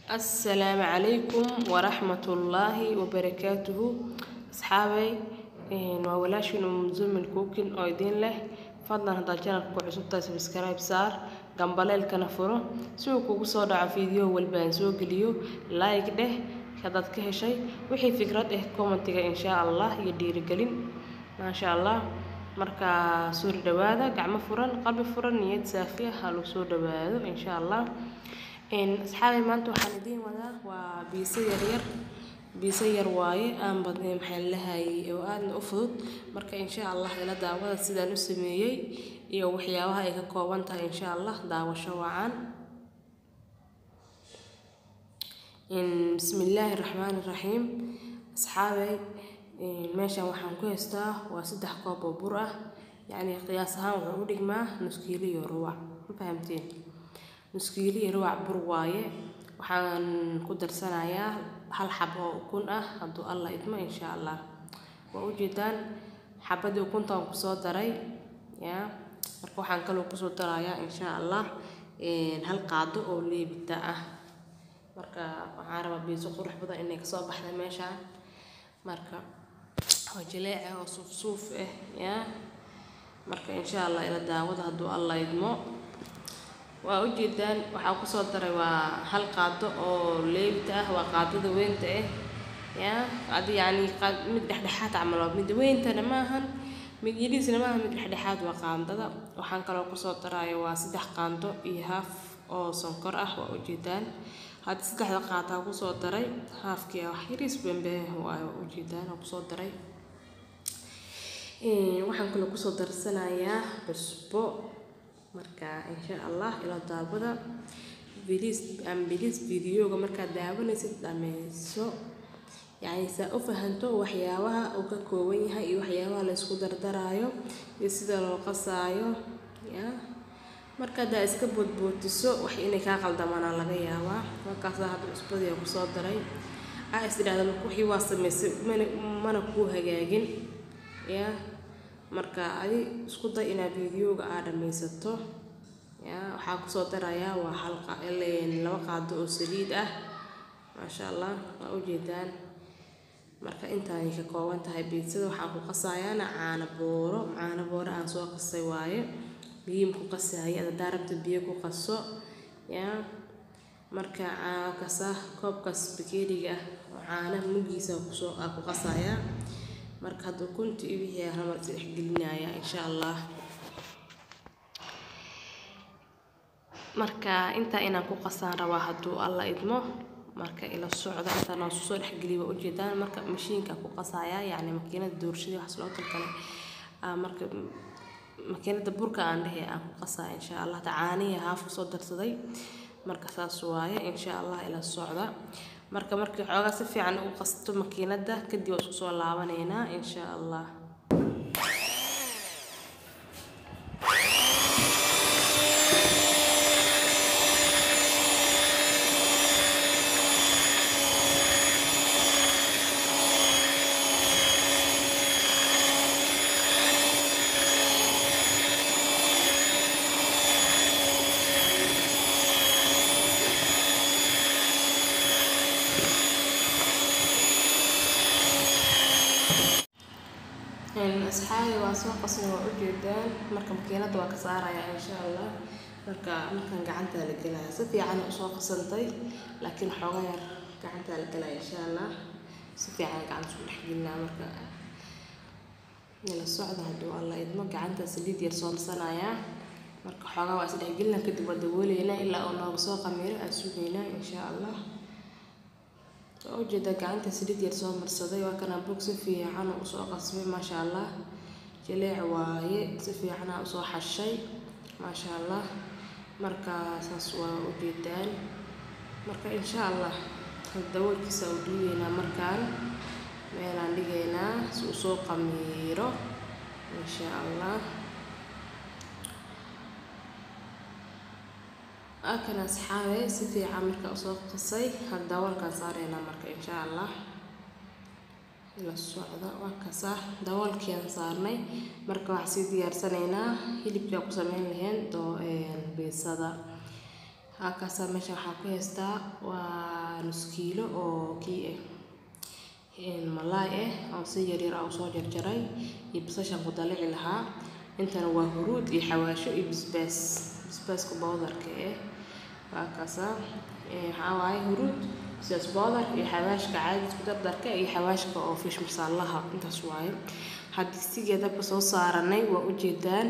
السلام عليكم ورحمة الله وبركاته أصحابي. وولاشين منظوم الكوكين أيدين له فضلا هذا الجانب كعصبة سبسكرايب صار جنبالي الكنفرة سوق وصار على فيديو والبان سوق اليو لايك ده كذا كه شيء وحي فكرة كومنت إن شاء الله يدير قلين ما شاء الله مركا سور دوادا قعمة فرن قلب فرن نيت سافية هلو سور دوادا إن شاء الله. أصحابي ما أنتوا حندين ولا وبيسير واي أنا بدي محلها وأنا أفضل مركا إن شاء الله إلى دعوة سيدا نسميي يوحياها إيكاكوانتها إن شاء الله دعوة شوعان. بسم الله الرحمن الرحيم. أصحابي ماشي وحن كويستا وسدح كوب وبرة يعني قياسها وعودك ما نسكيلي يروع فهمتين نسكيلي يروع برواية وحن قدر سنة يا هل حبه وكون هدو الله إتما إن شاء الله ووجدان حبدي وكنت قصاد دري يا مركو حن كلو قصاد درايا إن شاء الله هل قعدوا أو لي بتاعه مركا عاربة بيزو قروح بدا إنك صباح لماشا مركا وجلاء وصوف صوف يا مركا إن شاء الله إلى داود هدو الله يدمو وأجدان وحاكو صدر وهل قادو أو ليبته وقادو وينته يا قادو يعني قاد مدحدحات عملوا مد وينته نماهن مد يليس نماهن مدحدحات وقاندة وحنكلو صدر وسدح قاندو إيهاف أو سنكر وأجدان هاد سدح قاطع صدر هاف كي وحيريس بنبه وأجدان وصدر وحنكلو صدر سنة يا بسبوع marka insha Allah ila daabada bilis video marka daawanaysid dhamayso yani sa u fahanto waxyaabaha uu ka kooban yahay iyo waxyaabaha la isku dardaraayo iyo sida loo qasaayo ya marka daa iska boodbootiso wax inay ka qaldamaan laga yaabaa markaas hada cusbada ku soo daray isdiraadana wixii waa sameysay mana ku hagaagin ya marka adi isku day ina video-ga aad dhamaysato ya waxa ku soo daraya waa halqa laba qaado oo saliid ma sha Allah waa u jeedaan marka inta ay ka kooban tahay biitsada waxa ku qasaayana caano booro aan soo qasay waaye biyo ku qasay darabta biyo ku qaso ya marka kasa koobkas bakeeriga caano mugiisa ku qasaaya marka haduu kunti wixii hal saddex gelinaya insha Allah marka inta inaan ku qasaan rabaa haduu Allah idmo marka ila socda inta noo soo dhex geliyo u jeedaan marka mashiinka ku qasaaya yani makiinada doorshada wax loo talgalay marka makiinada burka aan dhahay aan ku qasaa insha Allah tacaaniya haaf soo darsaday marka saas waaye insha Allah ila socda marka xoogaa si fiican u qasto makiinada kadib isku soo laabanayna insha Allah أصحابي واسوق قصنا وأجدان مركب مكينات وكسارة إن شاء الله مركب قعنتها للجلا سفي عن أسواق سنتي لكن حوار قعنتها للجلا إن شاء الله سفي عن قعنت شو لحقنا مركب يلا الصعدة هدو الله يدمج قعنتها سليد يرسل صنايع مركب حوار واسد حقنا كده بدولي هنا إلا أنه بسوق مير أسوقنا إن شاء الله وجد قعنت سليد يرسل مرصدي وكان بوكس فيه عنه أسواق قصبي ما شاء الله جليع واي سفي عنه أسواق الشيء ما شاء الله مركا ساسوا وجدان مركا إن شاء الله الدول كسعودينا مركان ميلان لقينا سوق ميرو إن شاء الله أكن أصحابي سفي عمرك أسواق قصي هالدول كان صارينا مركا إن شاء الله إلى الصعدة وكسا دول كيان صارني مركا وحسي ديار سنينا هيلي بيقو سمين لهن دو بيصدا هكذا ماشي وحكي هستا ونسكيلو أو كي الملاي أو سيجري أو صوجر جراي يبصش مطلع لها انت نوا هرود يحواشو بسباس كبودر كيه وهكذا حواي هرود بسباس بودر يحواش كعادي كدر كيه يحواش كأو فيش مصالحة انت شوي حد يستيجي دب soo saaranay waa u jeedaan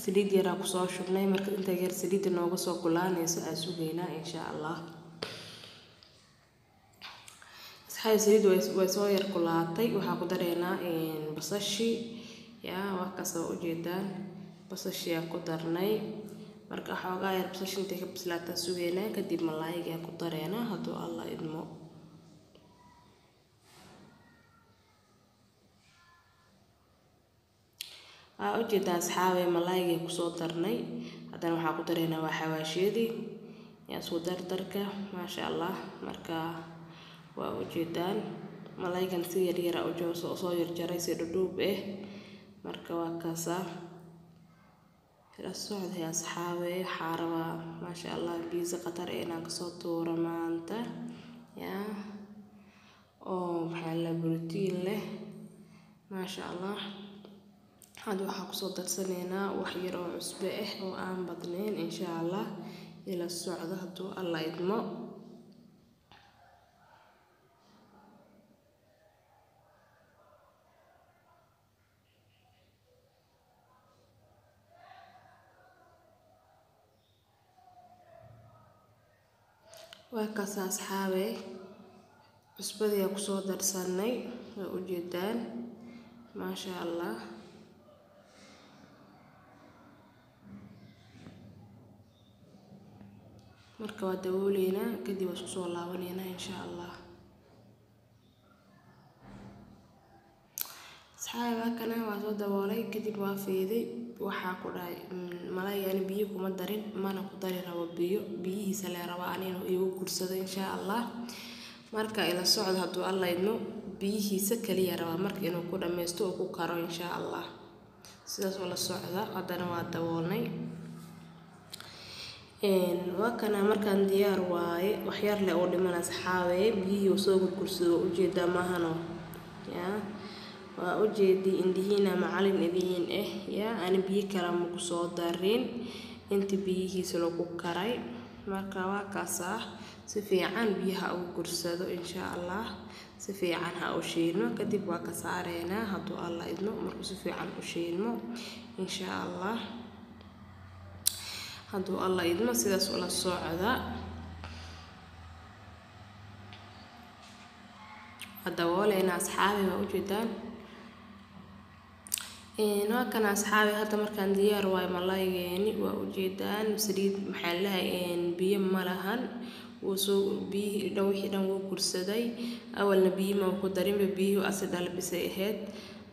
saliid yar ku soo shubnay marka inta yar saliid nooga soo kulaanayso aan sugeynaa insha Allah saxay saliid way soo yar kulaatay waxa ku dareynaa basashi wax ka soo u jeedaan basashi ku darnay marka xoogaa yar basashi inta ka bislaata sugeynaa kadib malaayga ku dareynaa haduu Allah idmo ujeeda asxaabe malaayga ku soo darnay hadana waxa ku dareynaa waa xawaashiyadi soo dardarka ma sha Allah marka waa ujeedaan malaaygan si yar yar oo soo yar jaray si dhudhub marka waa kaasa ila socday asxaabe xarawa ma sha Allah biisa qatar inaan ka soo tuuro maanta oo maxaa la borotiin leh ma sha Allah هذا waxaa ku soo darsaneena wax yar oo cusbo oo aan badnayn insha Allah ila socdo haduu Allah idmo waa kaas asxaabe cusbadii ku soo darsanay waa u jeedaan ma sha Allah marka waa dabooleyna kadib waa isku soo laabanayna insha Allah saxaaba kana waa soo daboolay kadib waa fiiday waxa ku dhaay malaayga biyo kuma darin mana ku dari rabo biyihiisa la raba inuu igu gursado insha Allah marka ila socdo haduu Allah idmo biyihiisa kaliya raba marka inuu ku dhameysto oo ku karo insha Allah sidaas oo la socda hadana waa daboolnay وكان مركان ديار واي وحيار لي أول من أصحابي بيجي وسوق الكرسي وأجد مهنو وأجدي إندهينا معلم إذين أنا بيجي كلام قصاد دارين أنت بيجي سلوك كراي مركا وكاسة سفي عن بيها أو كرسي إن شاء الله سفي عنها أو شيلمو كتب وكسارينا هدو الله إذنه مركو سفي عن أشيلمو إن شاء الله هادو الله يدمر سيداس ولا الصعدة الدوالة أصحابي موجودان كان أصحابي هذا مركان ديار واي ملايين ووجدان سريد محلها بيه ملهن وسوق بيه دوحي دو كرسدي أول نبي ما قدرين بيه وأسد على بسيهات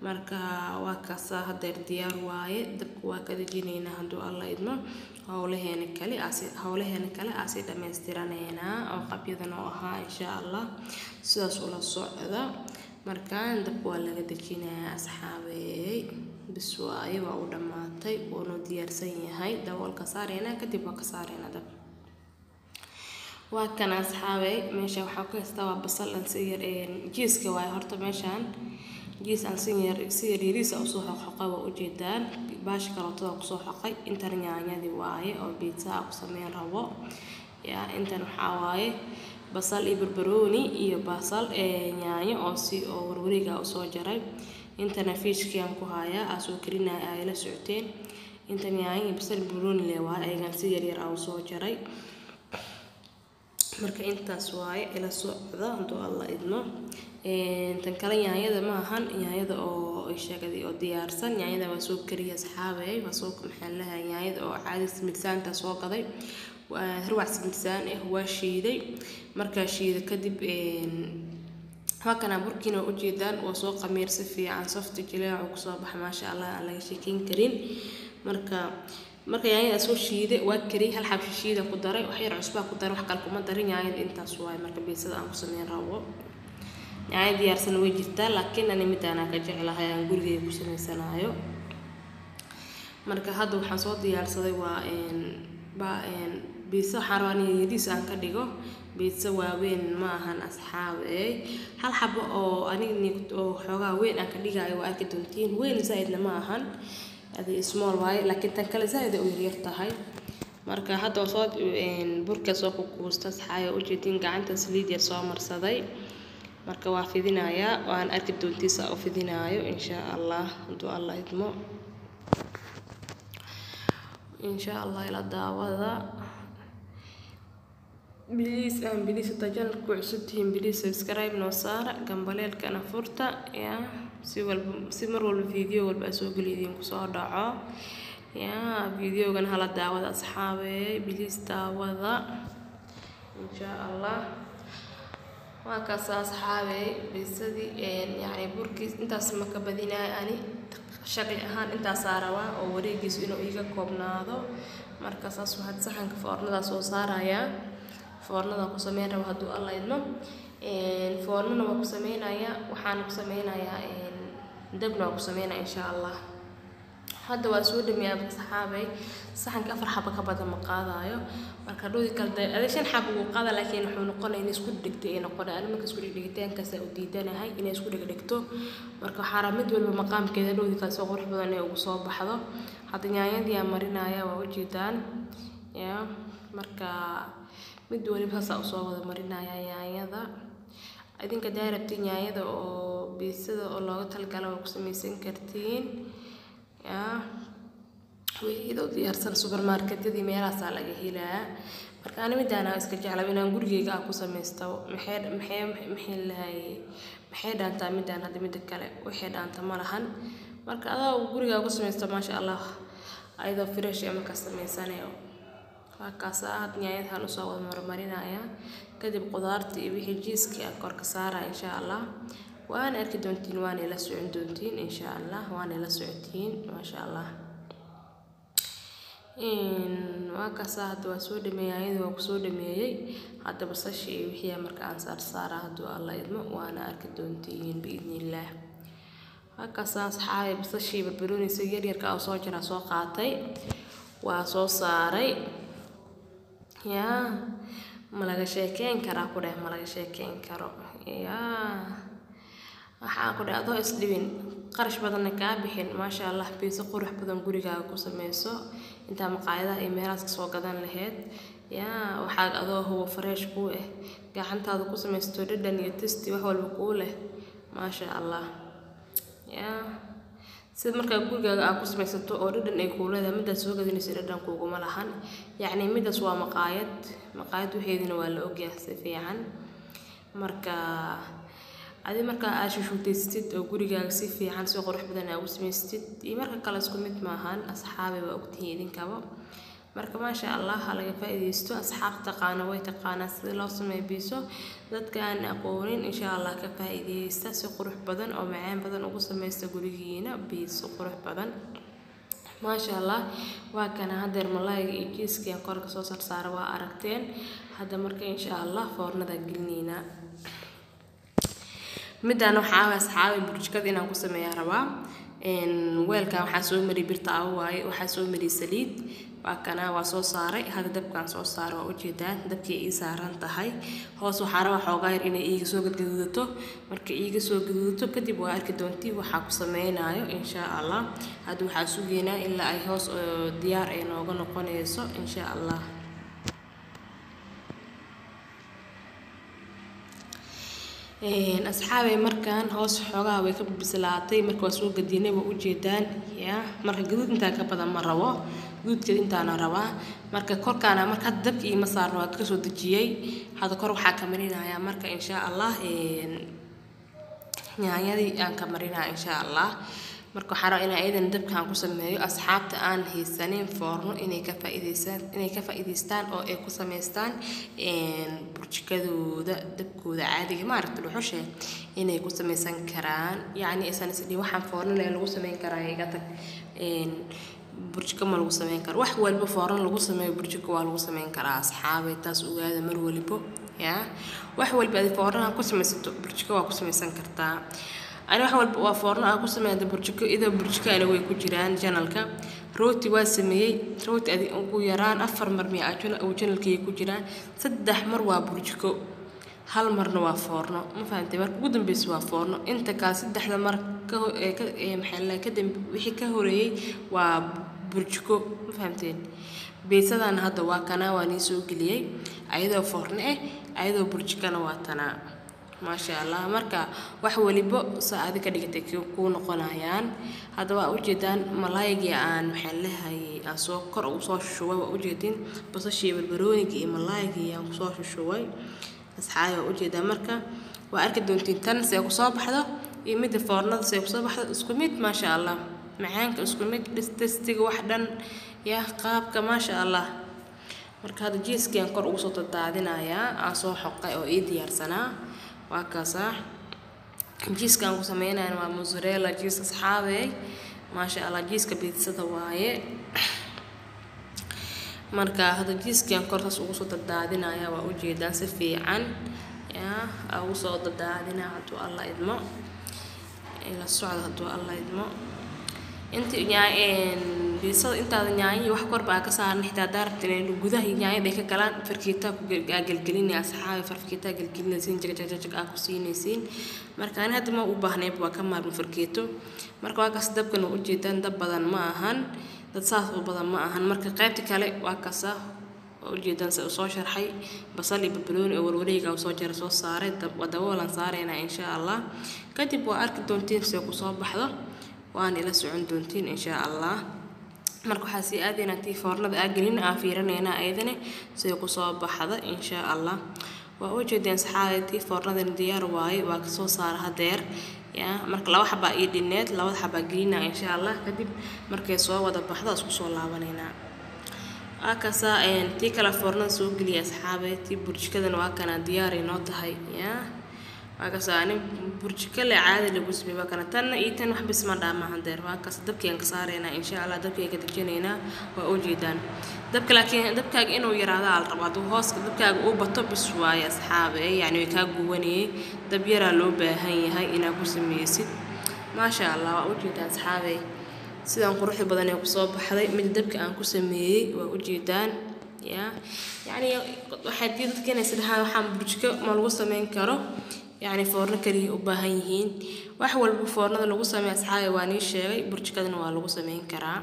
marka waa kaasa hadeer diyaar waaye dabka waa kada jineena haduu Allah idmo hawlaheena kale aasi dhameystiranayna oo qabyadan oo ahaa insha Allah sidaas oo la socda marka dabka waa laga dajinaa asxaabey bis waaye waa u dhamaatay oo noo diyaarsan yahay daboolka saarayna kadib waa ka saarayna dab waa kan asxaabey meesha waxa ku haystaa basal aan si yar jiiska waaye horta meeshan جيس عن سير يريس أو صوح حقا وأجدان باش كرطة وصوح حقي أنت رنيا ذي واعي أو بيتزا أو سمين روا أنت نحاواي بصل بربروني بصل نياني أو سي أو وروريجا أو صوجري أنت نفيش كيان كهايا أسوكرينا إلى ساعتين أنت نياني بصل بربروني لوا أيجان سير أو صوجري marka intaas waaye ila socda haduu Allah idmo tan kale yaanyada ma ahan yaanyada oo sheegay oo diyaarsan yaanyada waa soo kariya asxaabay waa soo maxallaha yaanyada oo caadi miisaanta soo gaday waa ruwax miisaan waa shiiday marka shiiday kadib halkan burkina u jeedaan oo soo qamiir si fiican safti jilaac oo soo bax ma sha Allah aan laga sheekin karin marka yaanyada soo shiiday waa kari hal xab shiida ku daray wax yar cusba ku daray wax kale kuma darin yaanyada intaas waay marka biisada aan ku sameyn rabo yaanyada diyaarsan way jirtaa laakiin ani mid aan ka jecelahay aan gurigeyga ku sameysanayo marka hadda waxaan soo diyaarsaday waa بيتزا حراني يديس أن كديجو بيتزا وين ما هن أصحابي هل حبوا أو أنا نكت أو حاجة وين أن كديجا أيوة أكيد تنتين وين زايدنا ما هن هذه small واي لكن تنكل زايد ويريرتا هاي marka hadda soo burka soo ku kuusta saxaya u jeedin gacanta saliid yar soo marsaday marka waa fidinaya waan arki doontiisa oo fidinayo insha Allah haduu Allah idmo insha Allah ila daawada بليز تجن كوعسدين بليز سبسكرايب نوصار جنباليل كنا فرطة يا سمر والفيديو والبأسوق اللي يدين كسر دعاء يا فيديو كان هلا دعوة أصحابي بليز دعوة إن شاء الله وكاس أصحابي بيصدي يعني بوركيس أنت اسمك بدينا يعني شكل أهان أنت صاروا أو وريجيس إنه إيجا كوبناضو مركز أصوات سحن كفارنا صو صاريا فورنا ku sameyn rabo haduu Allah idmo foornana waa ku sameynaya waxaan ku sameynaya dabna ku sameynaya insha Allah hadda waa soo dhameeyay saxaabay saxanka afar xabo ka badan ma qaadayo marka doodi kale adeeshan xabo uu qaada laakiin wuxuu noqonayaa in isku dhigtay in noqonayo marka isku dhigitaankaas uu diidanahay in isku dhigto marka xaramid walba maqaamkeeda doodi kale soo qurux badan ee ugu soo baxdo hadda yaanyadii marinaya waa ujeedaan ya marka mid waliba saas soo wada marinaya yaanyada idinka daarabtiin yaanyada oo biisada oo looga talgalay oo ku sameeysan kartiin ya weeydoo diyaarsan supermarketyadii meelahaas laga helaa marka aan midana iska jeclaa inaan gurigeyga ku sameysto maxay dhaantaa midaan hadda mid kale waxay dhaanta ma lahan marka adaa guriga ku sameysto ma sha Allah ayadoo fresh ama ka sameysanayo وكاسات نهاية هنوصل مرمرينايا كدب قدرتي بيجي جيسكي أكور كسارة إن شاء الله وأنا أركي دونتين وأنا لسعود دونتين إن شاء الله وأنا لسعودين ما شاء الله إن وكاسات وسود ميايد وكسود مياي حتى بس الشيء وهي مركان صار صارة هدو الله يدمو وأنا أركي دونتين بإذن الله وكاسات حاي بس الشيء بربروني سيجر يركا صوجنا سوقاتي وصو صاري يا ملقى شيكين كرا كده ملقى شيكين كرا يا waxaa ku dhacdo isdibin qarash badan ka bixin ma sha Allah biisa qurux badan gurigaaga ku sameeyso inta maqaayadaha ay meelaas ka soo gadan lahayd ya waxaa adoo huwa fresh ku gacantaada ku sameeysto dhadhan iyo taste wax walba ku leh ma sha Allah ya sid marka gurigaaga aad ku sameeysato oo dhadhan ay ku leedahay mid soo gadinaysa dhadhan kuugu ma lahan yaani midaas waa maqaayad waxeedina waa la ogyahay si fiican marka adi marka aad shushutaysid oo gurigaaga si fiican soo qurux badan aad u sameystid iyo marka kale isku mid maahan asxaabi waa ogtihiin idinkaba marka ma sha Allah laga faa'iideysto asxaabta qaana way taqaanaa sida loo sameeyo dadka aan aqoonin insha Allah ka faa'iideysta si qurux badan oo macaan badan ugu sameysta gurigiina biis qurux badan ma sha Allah waa kana hadeer malaayga iyo jiiska korka soo saar waa aragteen hadda marka insha Allah foornada gelinayna midaan waxa asxaabi burjkada inaan ku sameeyo rabaa weelka waxa soo mari birta waaye waxa soo mari saliid وكان وصوصاري هذا دبكان صوصار وجدان دبكي إيساران تهاي هو صحراء وحوغير إن إيجي سوق جدودته مركي إيجي سوق جدودته كدي وأرك دونتي وحق سمينايو إن شاء الله هذا حاسوجينا إلا أي هوس ديار إنه جنقون يسوع إن شاء الله أصحابي مركان هوس حوغا ويكب بسلاتي مركو سوق جدينه وجدان يا مركي جدود أنت كبدا مرة guudkeed intaana rabaa marka korkaana marka dabkii ma saarno aad ka soo dajiyay hada kor waxa ka marinayaa marka insha Allah yaanyadii aan ka marinaa insha Allah marka xaro ina aydan dabkaan ku sameeyo asxaabta aan haysanin foorno inay ka faa'iideystaan oo ay ku sameystaan burjikadooda dabkooda caadiga ma aragtay wuxuu inay ku sameysan karaan yaani aysan isdii waxaan foorno lagu sameyn karaa iga tag burjiko ma lagu sameyn karo wax walba fooran lagu sameeyo burjiko waa lagu sameyn karaa asxaabay taas ogaada mar waliba ya wax walba ay fooran ku sameysato burjiko waa ku sameysan kartaa ana wax walba waa fooran ku sameeyada burjiko ida burjiko ay way ku jiraan channelka روتي واسمي روتي أدي أنكو يران أفر مرمي أو جنل كي كوجران سدح مروا برجكو هل مرنا وافورنا ما فهمتي مرك قدام بس وافورنا أنت كاسدح لمر محل كدم وحي كهوري وبرجكو ما فهمتين بيسدان هذا واكنا وانيسو قليي أيضا فورنا أيضا برجكنا واتنا ما شاء الله مركا وحولي بو ساعدك دقيقتك يكون قنايان هذا وأوجدان ملايقي عن محلها أسوكر أو صوش شوي وأوجدين بس الشيء بالبرونيكي ملايقي عن صوش شوي أصحابي وأوجدان مركا وأركد دونتين تن سيكو صباح هذا يمد الفرن سيكو صباح هذا اسكميت ما شاء الله معانك اسكميت بس تستيق وحدا يا قابك ما شاء الله مركا هذا جيس كان قر وسط التعدين يا عصو حقي أو إيدي يرسنا وكذا جيس كان قسمينا أنا موزاريلا جيس أصحابي ما شاء الله جيس كبيتزا واي مركا هذا جيس كان قرص وسط الدادنا يا وأوجدان سفيعا يا أو وسط الدادنا عدو الله يدمو إلى الصعد عدو الله يدمو أنت يعني بيصير أنت يعني وحكر بقى كسر نحتاج دارتين وجوده يعني ذيك كلام فركيتا قلقليني أصحابي فركيتا قلقليني زين جك أكوسيني زين مركا أنا هذا ما أبغى نبغى كمل من فركيتو مركا واقص دب كانوا وجدان دب بدن ما أهن تتصاف بدن ما أهن مركا قيبتي كله واقصه وجدان سأصور حي بصلي ببلون أو وريقة أو صوجر صوص صارت ودولا صارينا إن شاء الله كتب وأركض دونتين سيكو صوب بحضه وأنا إلى سعون دونتين إن شاء الله مركو حاسي آدينا تي فورنا أجرين آفيرنا هنا أيضا سيكو صوب بحضه إن شاء الله وأوجد صحابتي فورنا ديار واي وكسو صار هدير يا مرك لو حبا إيدينات لو حبا جرينا إن شاء الله كتب مركي صوب وده بحضه سكسو الله بنينا أكاسا إن تي كلا فورنا سوق لي أصحابتي برج كذا نواكنا دياري نوتهاي يا أكاسا أنا برج كلا عادي اللي بس بيبقى كنا تنا إيتن وحب اسمه دام هندير وأكاسا دبكي انكسارنا إن شاء الله دبكي كتجنينا وأوجدان دبك لكن دبك إنه يرادا على الرباط وهاس دبك أو بطب شوية أصحابي يعني كجواني دبيرا لو بهاي إنا كسميسيد ما شاء الله وأوجدان أصحابي sidaan quruxda badan ee ku soo baxday mid dabka aan ku sameeyay waa u jeedaan يعني waxay dadkana sidaha waxaan burjka ma lagu sameyn karo يعني foorno kaliya u baahan yihiin wax walba foornada lagu sameeyo asxaabe waan ii sheegay burjkadana waa lagu sameyn karaa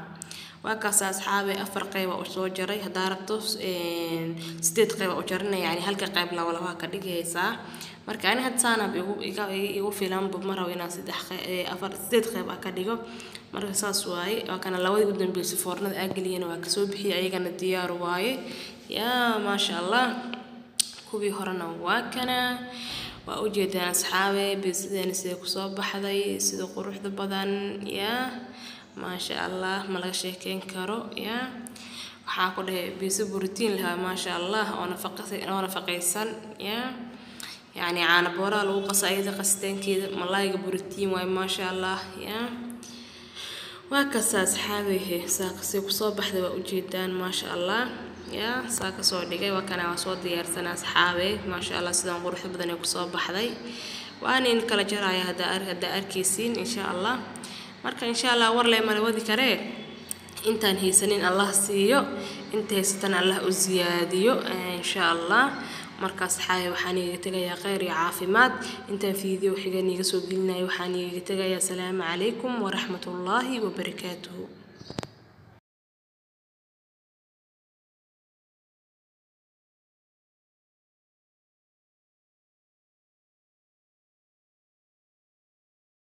waa kaas asxaabe afar qayb oo soo jaray hadaa rabto 8 qayb oo jarnay يعني halka qayb laba ka dhigaysaa marka aan had saanab igu filan bub maraw inaan 8 qayb ka dhigo marka saas waaye waa kana labadii u dambeysay foornada aagiliyana waa ka soo bixiyay ayagana diyaar waaye ya ma sha Allah kubi horana waa kana waa u jeedaan asxaabe bisideen sida ku soo baxday sida quruxda badan ya ma sha Allah ma laga sheekeyn karo ya waxa ku dhahay biisi borotiin laha ma sha Allah oo nafaqaysan ya يعني عنا بورا لو قصايد قستين كده ملايق بروتين واي ما شاء الله يا وكسا أصحابي ساق سيكو صباح ذا وجدان ما شاء الله يا ساق صور دقي وكان وصور ديار سنة أصحابي ما شاء الله سيدان قروح بدنا يكو صباح ذي وأنا إن كلا جرايا هدا أركيسين إن شاء الله مركا إن شاء الله ورلي ما لودي كريه إنت هي سنين الله سيو إنت هي ستن الله أزياديو إن شاء الله markaas xaay waxaan iga tagayaa khayr iyo caafimaad inta fiideo xiga niga soo gelinay waxaan iga tagayaa salaamu calaykum wa rahmatullaahi wa barakaatuhu